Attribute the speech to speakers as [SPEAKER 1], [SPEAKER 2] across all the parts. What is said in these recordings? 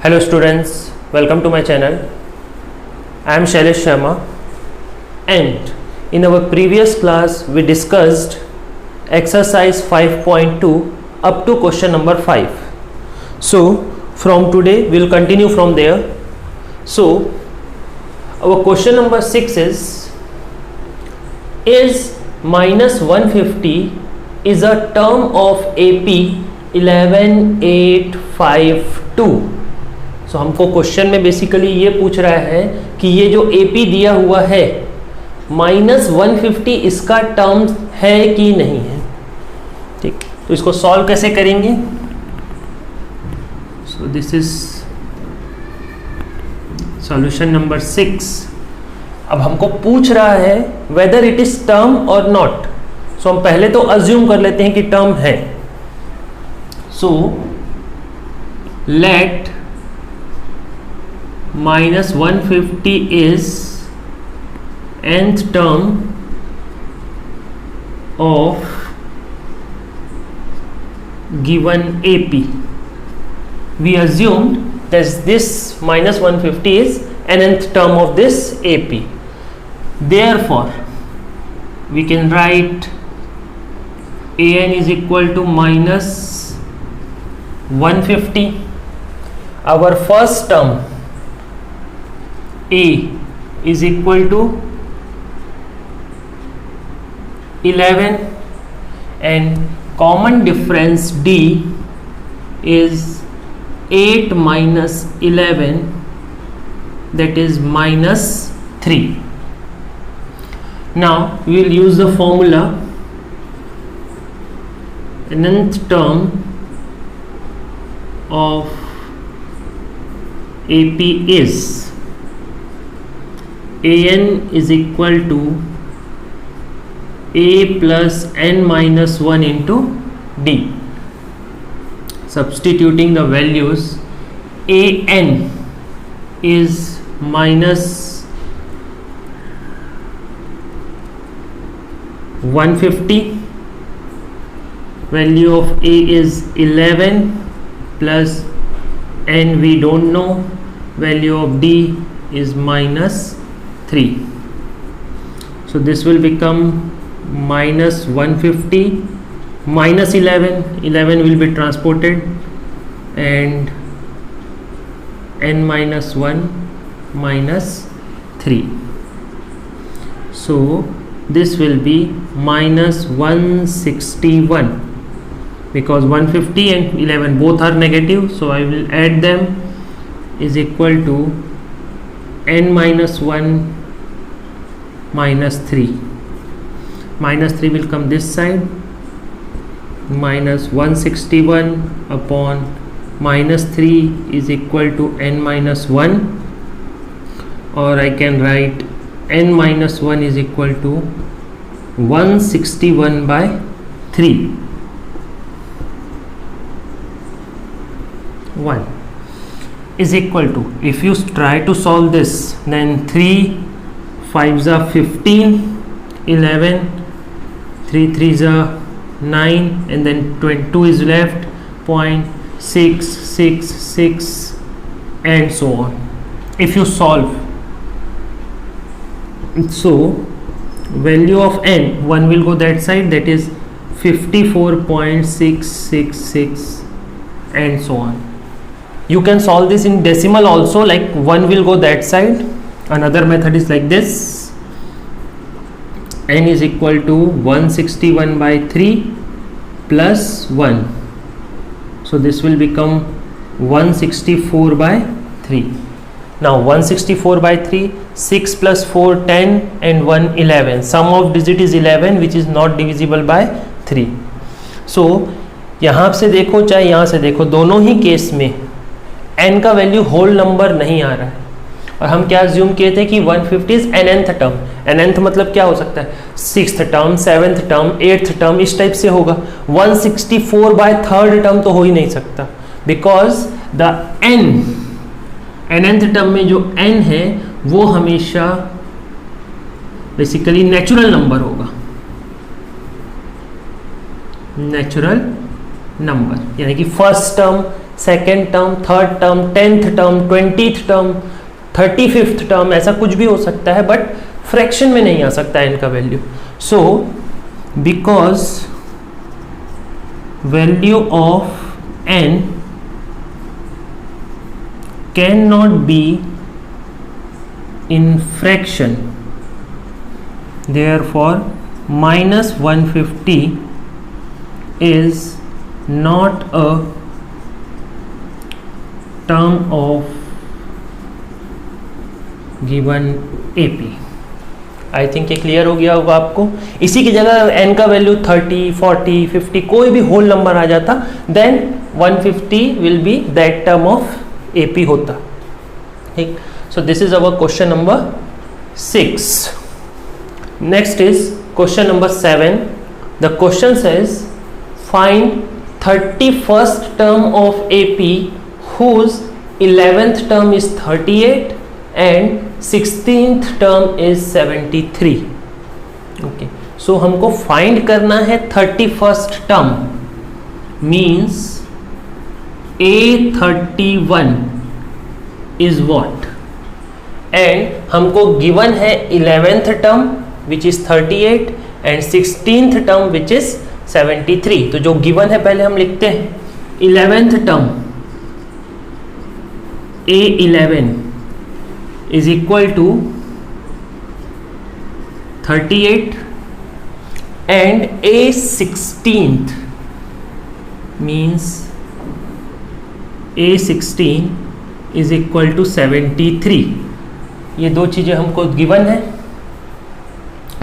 [SPEAKER 1] Hello students, welcome to my channel. I am Shailesh Sharma, and in our previous class we discussed exercise 5.2 up to question number 5. So from today we will continue from there. So our question number 6 is minus 150 is a term of AP 11852. सो हमको question में basically ये पूछ रहा है कि ये जो AP दिया हुआ है माइनस 150 इसका टर्म है कि नहीं है. ठीक, तो इसको सॉल्व कैसे करेंगे. So this is solution number 6. अब हमको पूछ रहा है वेदर इट इज टर्म और नॉट. सो हम पहले तो अज्यूम कर लेते हैं कि टर्म है. So let minus 150 is nth term of given AP. We assumed that this minus 150 is nth term of this AP. Therefore, we can write an is equal to minus 150. Our first term A is equal to 11 and common difference D is 8 minus 11, that is minus 3. Now we will use the formula. Nth term of AP is an is equal to a plus n minus 1 into d. Substituting the values, an is minus 150, value of a is 11 plus n we don't know, value of d is minus 3. So this will become minus 150 minus 11 will be transported, and n minus 1 minus 3. So this will be minus 161 because 150 and 11 both are negative, so I will add them, is equal to n minus 1 minus 3. Minus 3 will come this side, minus 161 upon minus 3 is equal to n minus 1, or I can write n minus 1 is equal to 161 by 3. 1 is equal to, if you try to solve this, then 3 5s are 15, 11, 3 3s are 9, and then 22 is left, 0.666 and so on. If you solve, so value of n, 1 will go that side, that is 54.666 and so on. You can solve this in decimal also, like 1 will go that side. Another method is like this, n is equal to 161 by 3 plus 1, so this will become 164 by 3. Now 164 by 3, 6 plus 4 10 and 1 11. Sum of digit is 11 which is not divisible by 3. So यहाँ से देखो चाहे यहाँ से देखो, दोनों ही case में n का वैल्यू होल नंबर नहीं आ रहा है, और हम क्या अज्यूम किए थे कि 150 इज nth टर्म. nth मतलब क्या हो सकता है, 6th term, 7th term, 8th term, इस टाइप से होगा. 164 बाय 3rd टर्म तो हो ही नहीं सकता, बिकॉज द nth टर्म में जो n है वो हमेशा बेसिकली नेचुरल नंबर होगा. नेचुरल नंबर यानी कि first term second term, third term, 10th term, 20th term, 35th term, ऐसा कुछ भी हो सकता है, बट फ्रैक्शन में नहीं आ सकता है इनका value. So because value of n can not be in fraction, therefore minus 150 is not a term of given AP. I think ये क्लियर हो गया होगा आपको. इसी की जगह n का वैल्यू 30, 40, 50 कोई भी होल नंबर आ जाता, then 150 will be that term of AP होता. ठीक. So this is our question number 6. Next is question number 7. The question says find 31st term of AP whose 11th term is 38 and 16th term is 73. Okay. So हमको find करना है 31st term, means A31 is what? And हमको given है 11th term which is 38 and 16th term which is 73. तो जो given है पहले हम लिखते हैं. 11th term A11 is equal to 38 and A16 means A16 is equal to 73. ये दो चीजें हमको गिवन है.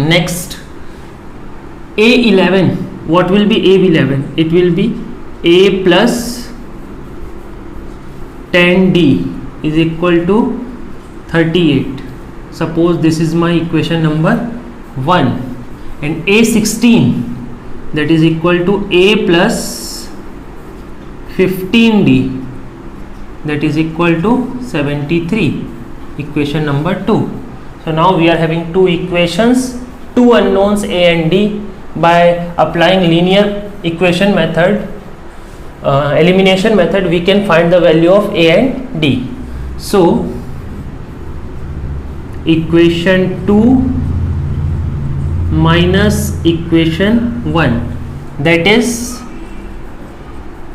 [SPEAKER 1] Next A11, what will be A11? It will be A plus 10D is equal to 38. Suppose this is my equation number 1, and A16 that is equal to A plus 15D that is equal to 73. Equation number 2. So now we are having two equations, two unknowns A and D. By applying linear equation method, elimination method, we can find the value of A and D. So equation 2 minus equation 1, that is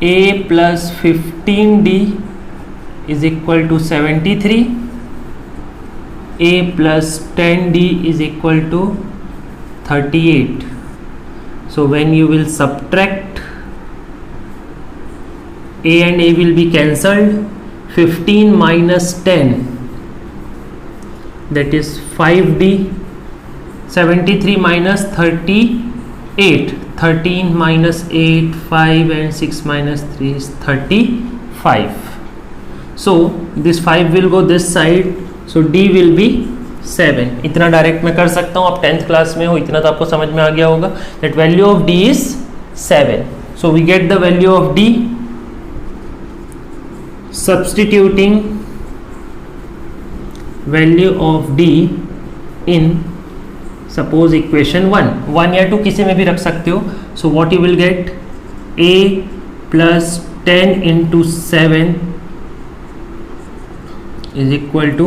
[SPEAKER 1] A plus 15D is equal to 73. A plus 10D is equal to 38. So when you will subtract, A and A will be cancelled. 15 minus 10, that is 5D. 73 minus 38. 13 minus 8, 5 and 6 minus 3 is 35. So this 5 will go this side. So D will be 7. इतना direct मैं कर सकता हूँ. आप 10th class में हो, इतना तो आपको समझ में आ गया होगा. That value of D is 7. So we get the value of D substituting value of D in suppose equation 1 या 2 किसी में भी रख सकते हो. So what you will get, A plus 10 into 7 is equal to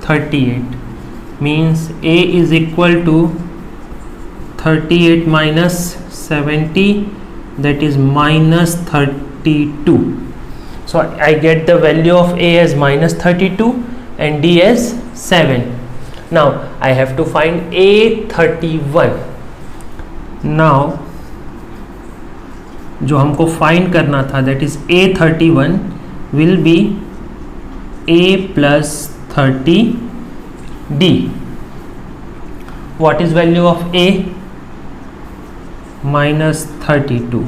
[SPEAKER 1] 38. Means A is equal to 38 minus 70, that is minus 32. So I get the value of A as minus 32 and D as 7. Now I have to find A31. Now जो हमको find करना था, that is A31 will be A plus 30D. What is value of A? Minus 32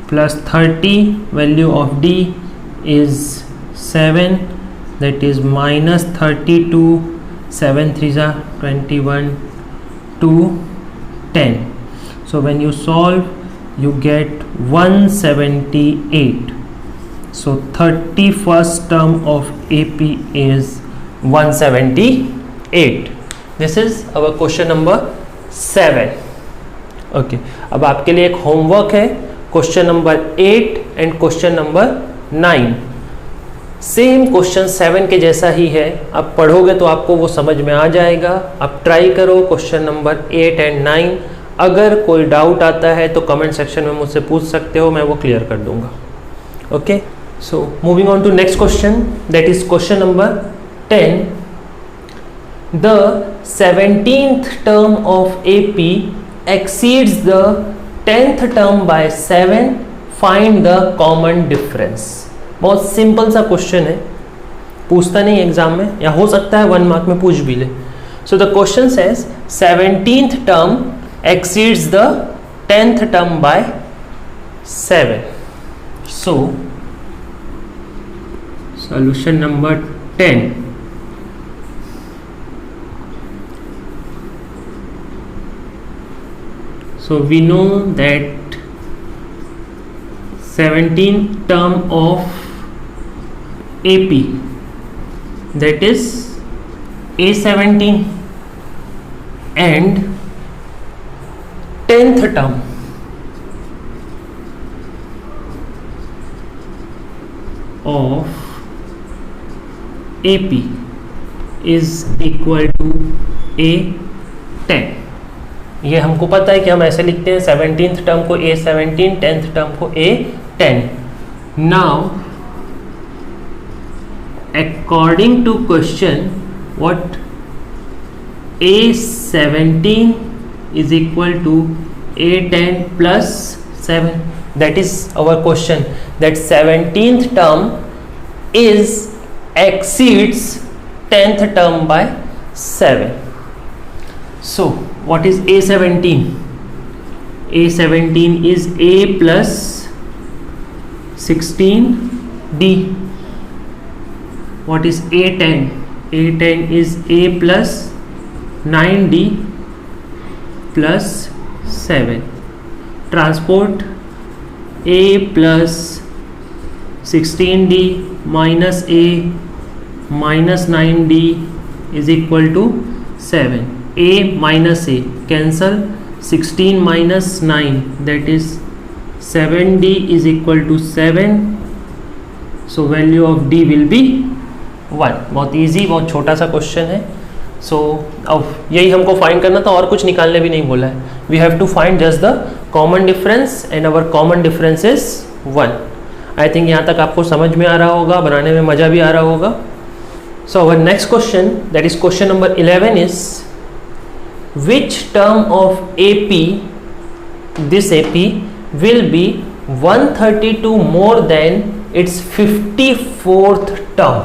[SPEAKER 1] plus 30, value of D is 7, that is minus 32. 7 3s are 21 to 10. So when you solve you get 178. So 31st term of AP is 178. This is our question number 7. Okay. अब आपके लिए एक homework है, question number 8 and question number 9। Same question 7 के जैसा ही है, अब पढ़ोगे तो आपको वो समझ में आ जाएगा। अब ट्राई करो क्वेश्चन नंबर 8 एंड 9। अगर कोई डाउट आता है तो कमेंट सेक्शन में मुझसे पूछ सकते हो, मैं वो क्लियर कर दूंगा। Okay, so moving on to next question, that is question number 10। The 17th term of AP exceeds the 10th term by 7, find the common difference। बहुत सिंपल सा क्वेश्चन है, पूछता नहीं एग्जाम में, या हो सकता है 1 मार्क में पूछ भी ले। So the question says 17th term exceeds the 10th term by 7। So solution number 10, so we know that 17th term of AP, that is A17, and 10th term of AP is equal to A10। ये हमको पता है कि हम ऐसे लिखते हैं 17th term को A17, 10th टर्म को A10। Now according to question, what A17 is equal to A10 plus 7, that is our question, that 17th term is exceeds 10th term by 7। So what is A17? A17 is A plus 16D। What is A10? A10 is A plus 9D plus 7। Transport A plus 16D minus A minus 9D is equal to 7। A minus A cancel, 16 minus 9, that is 7D is equal to 7। So value of D will be 1। बहुत easy, बहुत छोटा सा question है। सो अब यही हमको find करना था, और कुछ निकालने भी नहीं बोला है। We have to find just the common difference and our common difference is 1। I think यहाँ तक आपको समझ में आ रहा होगा, बनाने में मज़ा भी आ रहा होगा। So our next question, that is question number 11 is which term of AP, this AP will be 132 more than its 54th term।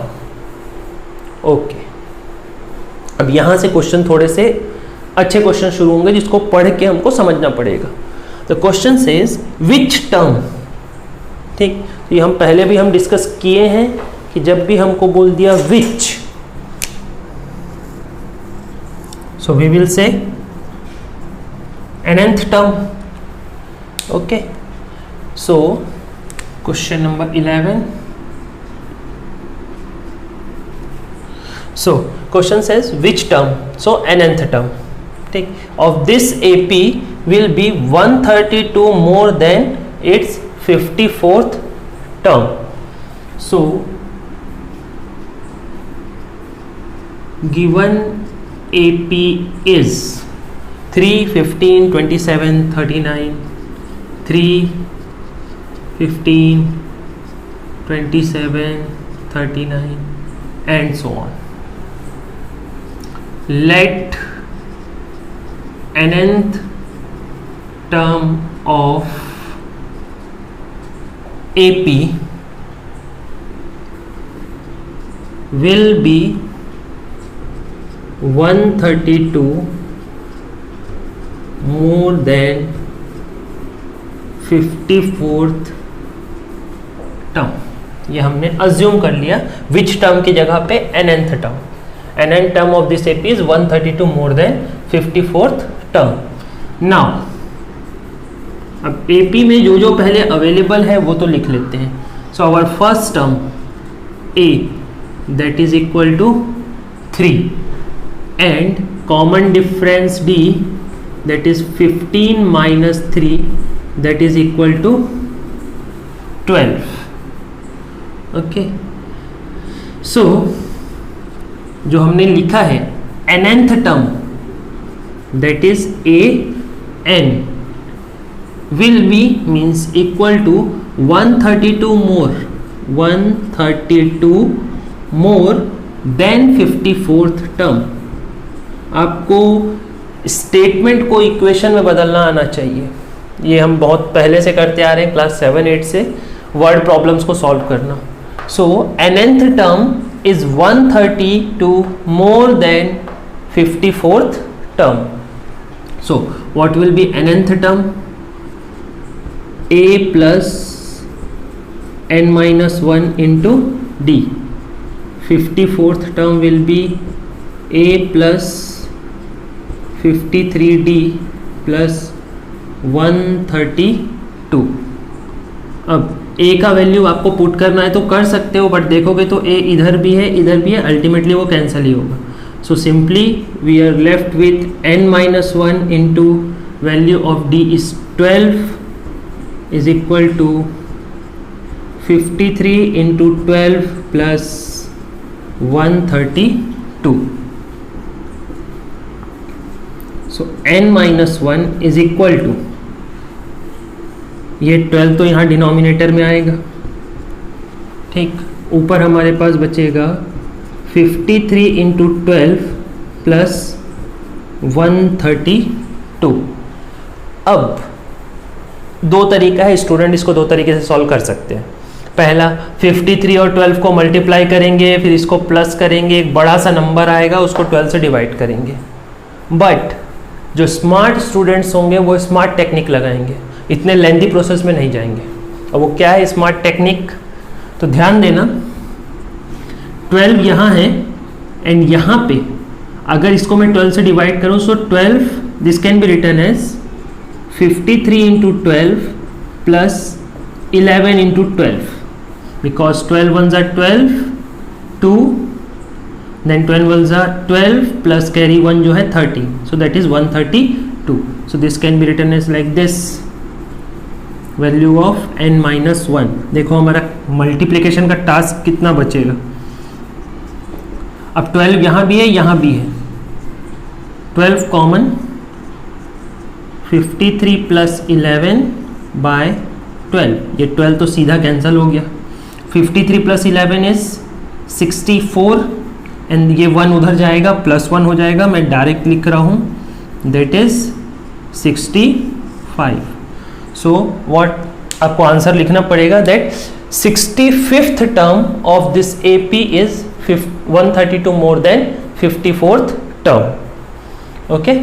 [SPEAKER 1] Okay, अब यहां से क्वेश्चन थोड़े से अच्छे क्वेश्चन शुरू होंगे जिसको पढ़ के हमको समझना पड़ेगा। The question says which term, ठीक, तो ये हम पहले भी हम डिस्कस किए हैं कि जब भी हमको बोल दिया विच, so we will say nth term। okay, so question number 11, so question says which term, so nth term, ठीक, of this AP will be 132 more than its 54th term। so given AP is 3, 15, 27, 39, 3, 15, 27, 39 and so on। Let nth term of AP will be 132 more than 54th term. ये हमने assume कर लिया which term की जगह पे nth term. nth term of this AP is 132 more than 54th term. Now अब AP में जो जो पहले अवेलेबल है वो तो लिख लेते हैं। So our first term A, that is equal to 3, and common difference D, that is 15 minus 3, that is equal to 12। Okay, सो जो हमने लिखा है nth term that is an will be means equal to 132 more than 54th term. आपको statement को equation में बदलना आना चाहिए. ये हम बहुत पहले से करते आ रहे हैं, क्लास 7-8 से, वर्ड प्रॉब्लम्स को सॉल्व करना. सो nth term is 132 more than 54th term. So what will be nth term? a plus n minus 1 into d. 54th term will be a plus 53d plus 132. अब a का value आपको put करना है तो कर सकते हो, बट देखोगे तो a इधर भी है इधर भी है, अल्टीमेटली वो कैंसिल ही होगा. So simply we are left with n minus 1 into value of d is 12 is equal to 53 into 12 plus 132. So n minus 1 is equal to, ये 12 तो यहाँ डिनोमिनेटर में आएगा, ठीक. ऊपर हमारे पास बचेगा 53 इंटू 12 प्लस 132. अब दो तरीका है, स्टूडेंट इसको दो तरीके से सॉल्व कर सकते हैं. पहला 53 और 12 को मल्टीप्लाई करेंगे, फिर इसको प्लस करेंगे, एक बड़ा सा नंबर आएगा उसको 12 से डिवाइड करेंगे. बट जो स्मार्ट स्टूडेंट्स होंगे वो स्मार्ट टेक्निक लगाएंगे, इतने लेंथी प्रोसेस में नहीं जाएंगे. अब वो क्या है स्मार्ट टेक्निक? तो ध्यान देना, 12 यहाँ है एंड यहाँ पे अगर इसको मैं 12 से डिवाइड करूँ, so 12 this can be written as 53 into 12 plus 11 into 12, because 12 ones are 12, 2, then 12 ones are 12 plus carry 1 जो है 30, so that is 132. So this can be written as like this, value of n minus 1. देखो हमारा multiplication का task कितना बचेगा. अब 12 यहाँ भी है यहाँ भी है, 12 कॉमन, 53 प्लस 11 बाय 12, ये 12 तो सीधा कैंसिल हो गया. 53 प्लस 11 इज 64 एंड ये 1 उधर जाएगा, प्लस 1 हो जाएगा, मैं डायरेक्ट लिख रहा हूँ, दैट इज 65. सो व्हाट आपको आंसर लिखना पड़ेगा, that 65th term of this AP is 132 more than 54th term. Okay,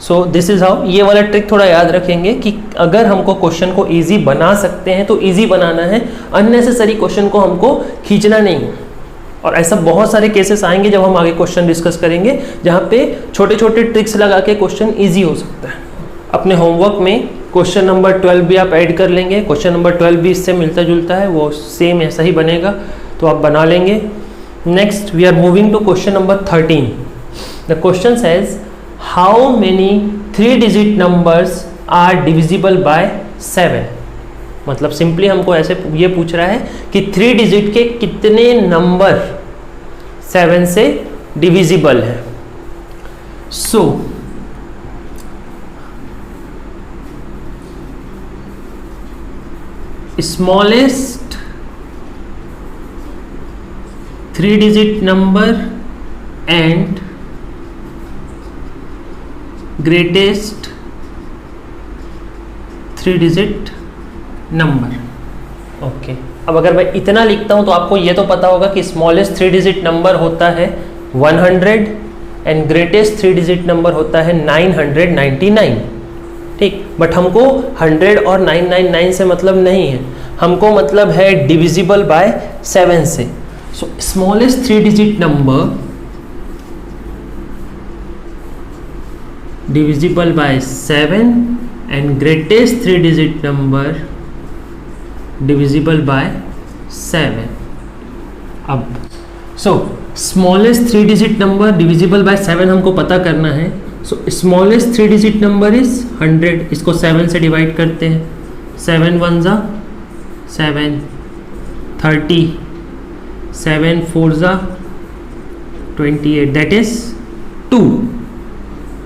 [SPEAKER 1] so this is how. ये वाला ट्रिक थोड़ा याद रखेंगे कि अगर हमको क्वेश्चन को इजी बना सकते हैं तो इजी बनाना है, अननेसेसरी क्वेश्चन को हमको खींचना नहीं है. और ऐसा बहुत सारे केसेस आएंगे जब हम आगे क्वेश्चन डिस्कस करेंगे जहाँ पे छोटे छोटे ट्रिक्स लगा के क्वेश्चन इजी हो सकता है. अपने होमवर्क में क्वेश्चन नंबर 12 भी आप ऐड कर लेंगे, क्वेश्चन नंबर 12 भी इससे मिलता जुलता है, वो सेम ऐसा ही बनेगा, तो आप बना लेंगे. Next we are moving to question number 13. The question says how many 3-digit numbers are divisible by 7. मतलब सिंपली हमको ऐसे ये पूछ रहा है कि 3 डिजिट के कितने नंबर 7 से डिविजिबल है. सो smallest 3-digit number and greatest 3-digit number. Okay, अब अगर मैं इतना लिखता हूं तो आपको ये तो पता होगा कि स्मॉलेस्ट 3-digit नंबर होता है 100 एंड ग्रेटेस्ट 3-digit नंबर होता है 999. ठीक, बट हमको 100 और 999 से मतलब नहीं है, हमको मतलब है डिविजिबल बाय 7 से. सो smallest 3-digit number divisible by 7 and greatest 3-digit number divisible by 7. अब so smallest 3-digit number divisible by 7 हमको पता करना है. so smallest 3-digit number is 100, इसको 7 से डिवाइड करते हैं, 7 1 जा 7, 30, 7 4 जा 28, दैट इज 2,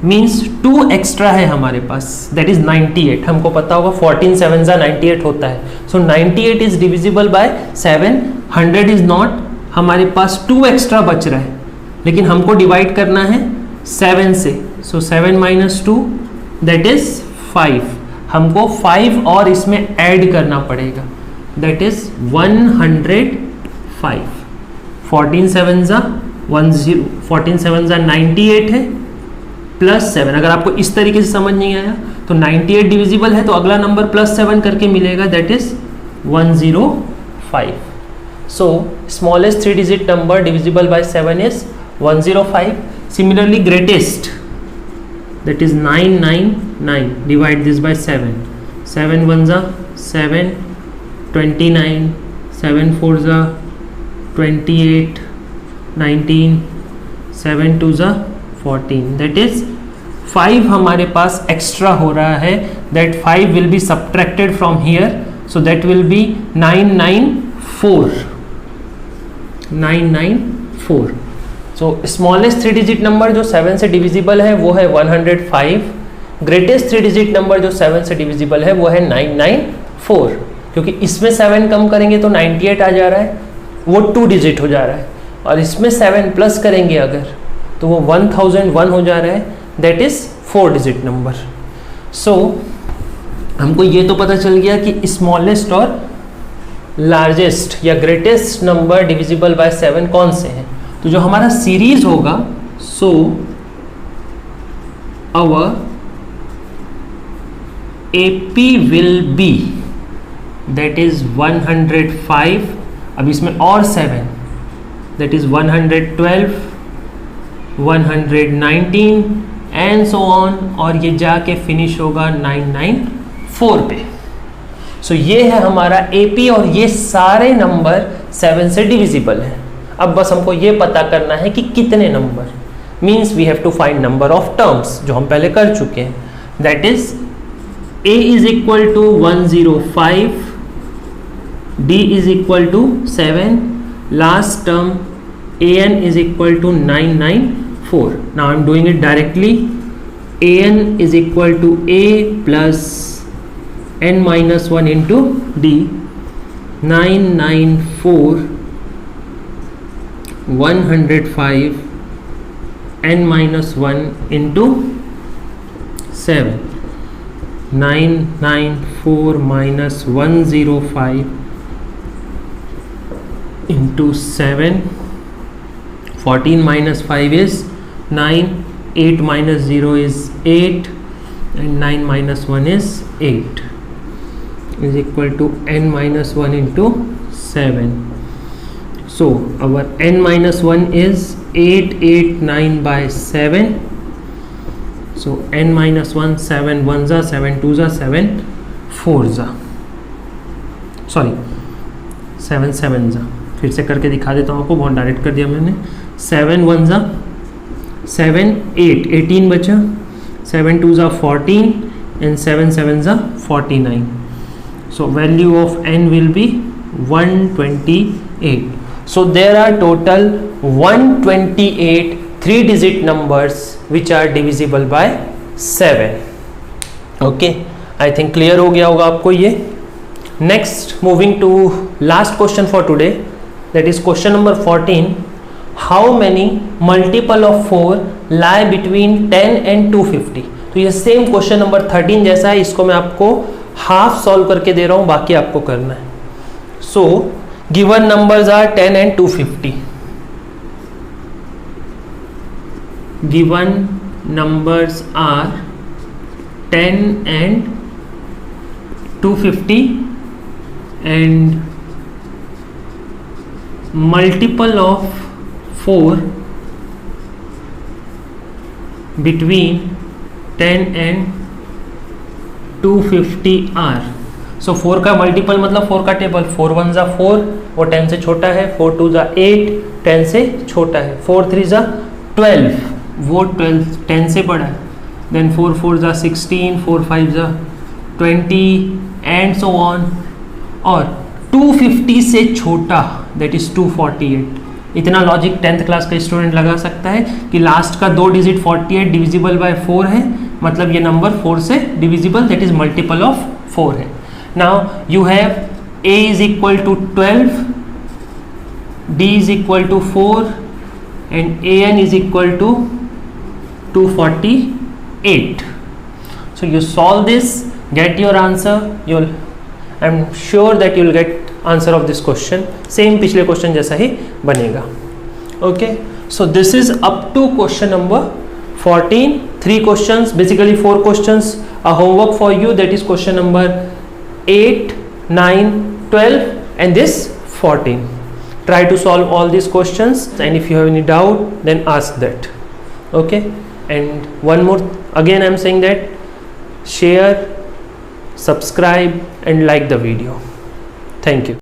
[SPEAKER 1] मीन्स 2 एक्स्ट्रा है हमारे पास, दैट इज 98. हमको पता होगा 14 7 जा 98 होता है. सो 98 is divisible by 7. 100 is not, हमारे पास 2 एक्स्ट्रा बच रहा है, लेकिन हमको डिवाइड करना है 7 से. सो 7 माइनस 2 दैट इज 5. हमको 5 और इसमें ऐड करना पड़ेगा, दैट इज 105. 14 7 जा 10, 14 7 जा 98 है, प्लस 7. अगर आपको इस तरीके से समझ नहीं आया तो 98 डिविजिबल है तो अगला नंबर प्लस 7 करके मिलेगा, that is 105. So smallest 3 digit number divisible by 7 is 105. Similarly greatest, that is 999, divide this by 7. 7 1 जा 7, 29, 7 4 जा 28, 19, 7 2 जा 14, that is 5 हमारे पास एक्स्ट्रा हो रहा है. that 5 will be subtracted from here, so that will be 994. 994. So smallest 3 digit number जो 7 से divisible है वो है 105. ग्रेटेस्ट 3 डिजिट नंबर जो 7 से डिविजिबल है वो है 994. क्योंकि इसमें 7 कम करेंगे तो 98 आ जा रहा है, वो 2 डिजिट हो जा रहा है, और इसमें 7 प्लस करेंगे अगर तो वो 1001 हो जा रहा है, दैट इज 4 डिजिट नंबर. सो हमको ये तो पता चल गया कि स्मॉलेस्ट और लार्जेस्ट या ग्रेटेस्ट नंबर डिविजिबल बाय 7 कौन से हैं. तो जो हमारा सीरीज होगा, so our AP will be, that is 105. अब इसमें और 7, that is 112, 119 and so on, और ये जाके फिनिश होगा 994 पे. सो ये है हमारा AP, और ये सारे नंबर 7 से डिविजिबल हैं. अब बस हमको ये पता करना है कि कितने number, means we have to find number of terms, जो हम पहले कर चुके हैं. That is A is equal to 105, D is equal to 7, last term AN is equal to 994. Now I am doing it directly. AN is equal to A plus n minus 1 into D. 994 105 n minus 1 into 7. 994 minus 105 into 7. 14 minus 5 is 9. 8 minus 0 is 8, and 9 minus 1 is 8, is equal to n minus 1 into 7. So our n minus 1 is 889 by 7. So n minus 1, 7 1 जा 7 2 जा 7 4 जा, sorry 7 7 जा. फिर से करके दिखा देता हूँ आपको, बहुत डायरेक्ट कर दिया मैंने. 7 1 जा 7 8, 18 बचा. 7 2 जा 14 and 7 7 जा 49. So value of n will be 128. So there are total 128 3-digit numbers which are divisible by 7. Okay, I think clear हो गया होगा आपको ये. Next, moving to last question for today, that is question number 14. How many multiple of 4 lie between 10 and 250? तो ये same question number 13 जैसा है, इसको मैं आपको हाफ सॉल्व करके दे रहा हूँ, बाकी आपको करना है. सो given numbers are 10 and 250. Given numbers are 10 and 250 and multiple of 4 between 10 and 250 are. सो 4 का मल्टीपल मतलब 4 का टेबल. 4 1 जा 4, वो 10 से छोटा है. 4 2 जा 8, 10 से छोटा है. 4 3 जा 12, वो 10 से बड़ा है. देन 4 4 जा 16, 4 5 जा 20 एंड सो ऑन. और 250 से छोटा, दैट इज 248। इतना लॉजिक 10th क्लास का स्टूडेंट लगा सकता है कि लास्ट का 2 डिजिट 48 डिविजिबल बाय 4 है, मतलब ये नंबर 4 से divisible, that is multiple of 4 है। Now you have a is equal to 12, d is equal to 4 and an is equal to 248. So you solve this, get your answer. I'm sure that you'll get answer of this question. Same पिछले question जैसा ही बनेगा. Okay, so this is up to question number 14. 3 questions, basically 4 questions. A homework for you, that is question number 8, 9, 12 and this 14. Try to solve all these questions, and if you have any doubt then ask that. Okay, and one more, again I am saying that share, subscribe and like the video. Thank you.